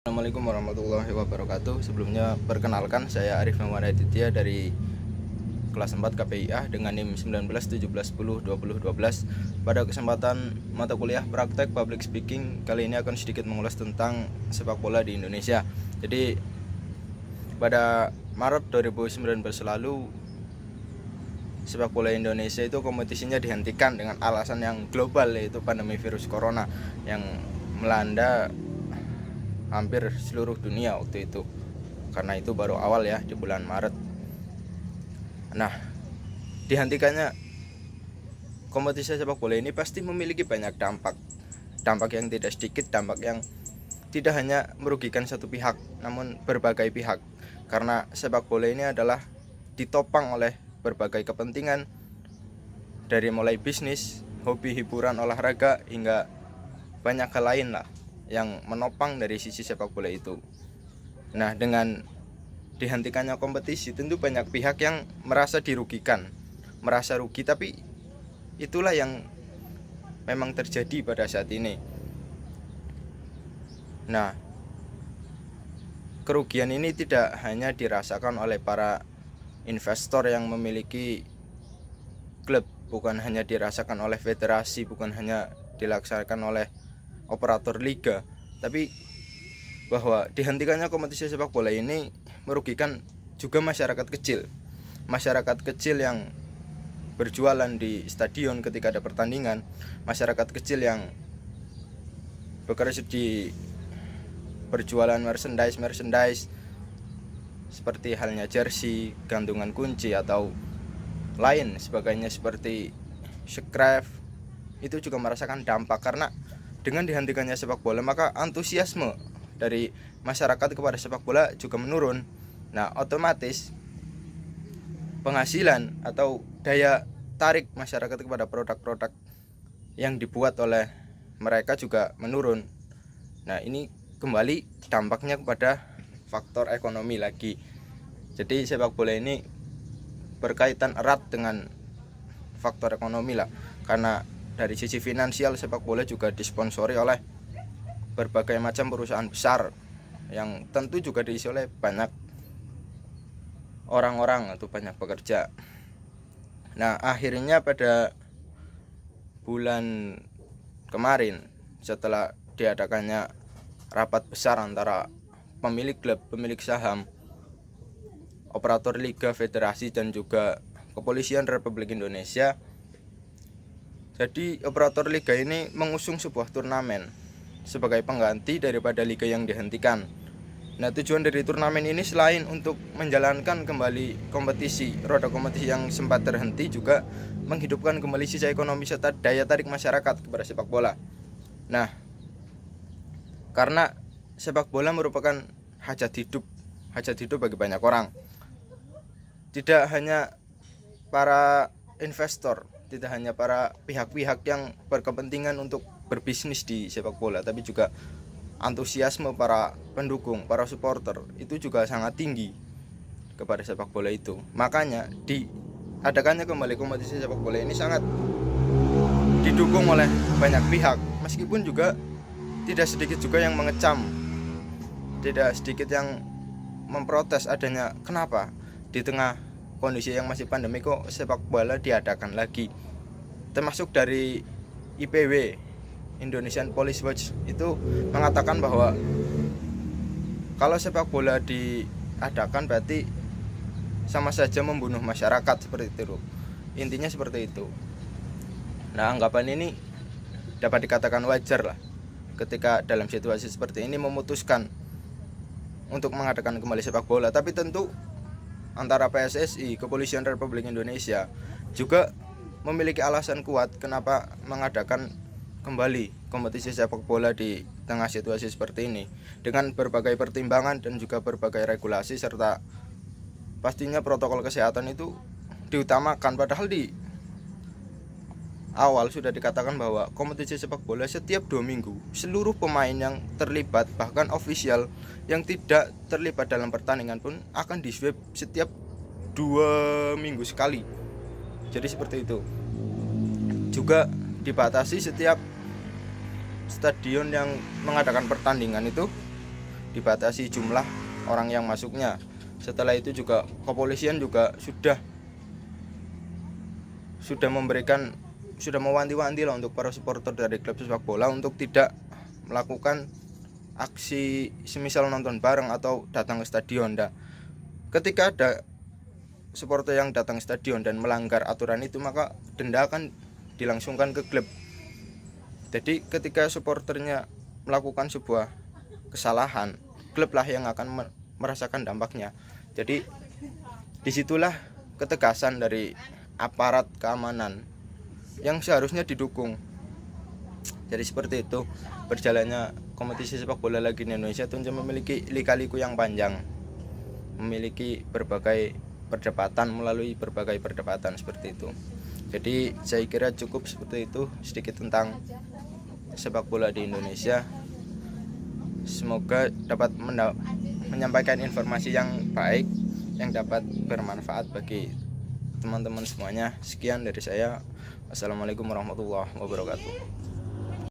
Assalamualaikum warahmatullahi wabarakatuh. Sebelumnya perkenalkan, saya Arif Maulana Aditya dari kelas 4 KPIA dengan NIM 19 17 10 20 12. Pada kesempatan mata kuliah praktek public speaking kali ini akan sedikit mengulas tentang sepak bola di Indonesia. Jadi pada Maret 2019 lalu sepak bola Indonesia itu kompetisinya dihentikan dengan alasan yang global, yaitu pandemi virus corona yang melanda hampir seluruh dunia waktu itu. Karena itu baru awal ya, di bulan Maret. Nah, dihentikannya kompetisi sepak bola ini pasti memiliki banyak dampak yang tidak sedikit, dampak yang tidak hanya merugikan satu pihak, namun berbagai pihak. Karena sepak bola ini adalah ditopang oleh berbagai kepentingan, dari mulai bisnis, hobi, hiburan, olahraga, hingga banyak hal lain lah yang menopang dari sisi sepak bola itu. Nah, dengan dihentikannya kompetisi, tentu banyak pihak yang merasa dirugikan, merasa rugi, tapi itulah yang memang terjadi pada saat ini. Nah, kerugian ini tidak hanya dirasakan oleh para investor yang memiliki klub, bukan hanya dirasakan oleh federasi, bukan hanya dilaksanakan oleh operator liga, tapi bahwa dihentikannya kompetisi sepak bola ini merugikan juga masyarakat kecil. Masyarakat kecil yang berjualan di stadion ketika ada pertandingan, masyarakat kecil yang bekerja di berjualan merchandise seperti halnya jersey, gantungan kunci, atau lain sebagainya seperti scrap, itu juga merasakan dampak. Karena dengan dihentikannya sepak bola, maka antusiasme dari masyarakat kepada sepak bola juga menurun. Nah, otomatis penghasilan atau daya tarik masyarakat kepada produk-produk yang dibuat oleh mereka juga menurun. Nah, ini kembali dampaknya kepada faktor ekonomi lagi. Jadi sepak bola ini berkaitan erat dengan faktor ekonomi lah, karena dari sisi finansial sepak bola juga disponsori oleh berbagai macam perusahaan besar yang tentu juga diisi oleh banyak orang-orang atau banyak pekerja. Nah, akhirnya pada bulan kemarin, setelah diadakannya rapat besar antara pemilik klub, pemilik saham, operator liga, federasi, dan juga kepolisian Republik Indonesia, jadi operator liga ini mengusung sebuah turnamen sebagai pengganti daripada liga yang dihentikan. Nah, tujuan dari turnamen ini selain untuk menjalankan kembali kompetisi, roda kompetisi yang sempat terhenti, juga menghidupkan kembali sisi ekonomi serta daya tarik masyarakat kepada sepak bola. Nah, karena sepak bola merupakan hajat hidup bagi banyak orang. Tidak hanya para investor, tidak hanya para pihak-pihak yang berkepentingan untuk berbisnis di sepak bola, tapi juga antusiasme para pendukung, para supporter itu juga sangat tinggi kepada sepak bola itu. Makanya diadakannya kembali kompetisi sepak bola ini sangat didukung oleh banyak pihak, meskipun juga tidak sedikit juga yang mengecam, tidak sedikit yang memprotes adanya, kenapa di tengah kondisi yang masih pandemi kok sepak bola diadakan lagi. Termasuk dari IPW, Indonesian Police Watch, itu mengatakan bahwa kalau sepak bola diadakan berarti sama saja membunuh masyarakat, seperti itu. Intinya seperti itu. Nah, anggapan ini dapat dikatakan wajar lah ketika dalam situasi seperti ini memutuskan untuk mengadakan kembali sepak bola. Tapi tentu antara PSSI, Kepolisian Republik Indonesia juga memiliki alasan kuat kenapa mengadakan kembali kompetisi sepak bola di tengah situasi seperti ini, dengan berbagai pertimbangan dan juga berbagai regulasi serta pastinya protokol kesehatan itu diutamakan. Padahal di awal sudah dikatakan bahwa kompetisi sepak bola setiap 2 minggu seluruh pemain yang terlibat, bahkan ofisial yang tidak terlibat dalam pertandingan pun akan diswab setiap 2 minggu sekali. Jadi seperti itu. Juga dibatasi setiap stadion yang mengadakan pertandingan itu dibatasi jumlah orang yang masuknya. Setelah itu juga kepolisian juga sudah mewanti-wanti lah untuk para supporter dari klub sepak bola untuk tidak melakukan aksi semisal nonton bareng atau datang ke stadion. Ketika ada supporter yang datang ke stadion dan melanggar aturan itu, maka denda akan dilangsungkan ke klub. Jadi ketika supporternya melakukan sebuah kesalahan, klub lah yang akan merasakan dampaknya. Jadi disitulah ketegasan dari aparat keamanan yang seharusnya didukung. Jadi seperti itu berjalannya kompetisi sepak bola lagi di Indonesia. Tunja memiliki lika-liku yang panjang, memiliki berbagai perdebatan, melalui berbagai perdebatan seperti itu. Jadi saya kira cukup seperti itu sedikit tentang sepak bola di Indonesia. Semoga dapat menyampaikan informasi yang baik, yang dapat bermanfaat bagi teman-teman semuanya. Sekian dari saya. Assalamualaikum warahmatullahi wabarakatuh.